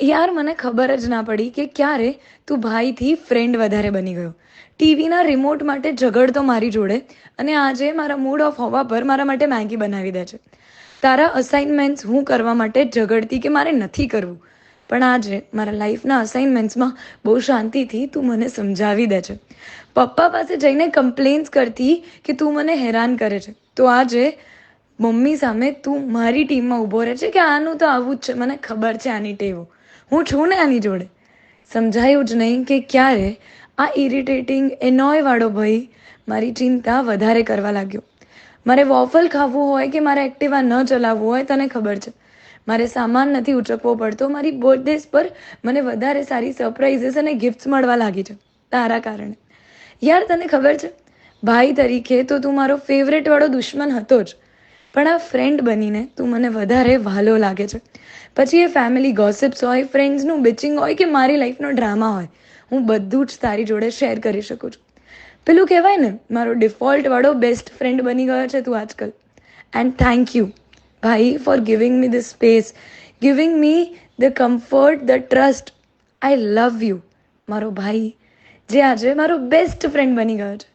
યાર મને ખબર જ ના પડી કે ક્યારે તું ભાઈથી ફ્રેન્ડ વધારે બની ગયો. ટીવીના રિમોટ માટે ઝઘડતો મારી જોડે અને આજે મારા મૂડ ઓફ હોવા પર મારા માટે મેગી બનાવી દે છે. તારા અસાઇનમેન્ટ્સ હું કરવા માટે ઝઘડતી કે મારે નથી કરવું, પણ આજે મારા લાઈફના અસાઇનમેન્ટ્સમાં બહુ શાંતિથી તું મને સમજાવી દે છે. પપ્પા પાસે જઈને કમ્પ્લેન્સ કરતી કે તું મને હેરાન કરે છે, તો આજે મમ્મી સામે તું મારી ટીમમાં ઊભો રહે છે કે આનું તો આવું જ છે, મને ખબર છે આની ટેવો, હું છું ને આની જોડે. સમજાયું જ નહીં કે ક્યારે આ ઇરિટેટિંગ એનોય વાળો ભાઈ મારી ચિંતા વધારે કરવા લાગ્યો. મારે વોફલ ખાવું હોય કે મારે એક્ટિવા ન ચલાવવું હોય, તને ખબર છે. મારે સામાન નથી ઉચકવો પડતો. મારી બર્થડેઝ પર મને વધારે સારી સરપ્રાઇઝીસ અને ગિફ્ટ્સ મળવા લાગી છે તારા કારણે. યાર તને ખબર છે, ભાઈ તરીકે તો તું મારો ફેવરેટ વાળો દુશ્મન હતો જ, પણ આ ફ્રેન્ડ બનીને તું મને વધારે વહાલો લાગે છે. પછી એ ફેમિલી ગોસિપ્સ હોય, ફ્રેન્ડ્સનું બિચિંગ હોય કે મારી લાઈફનો ડ્રામા હોય, હું બધું જ તારી જોડે શેર કરી શકું છું. પેલું કહેવાય ને, મારો ડિફોલ્ટ વાળો બેસ્ટ ફ્રેન્ડ બની ગયો છે તું આજકાલ. એન્ડ થેન્ક યુ ભાઈ for giving me the space, giving me the comfort, the trust. I love you મારો ભાઈ, જે આજે મારો બેસ્ટ ફ્રેન્ડ બની ગયો છે.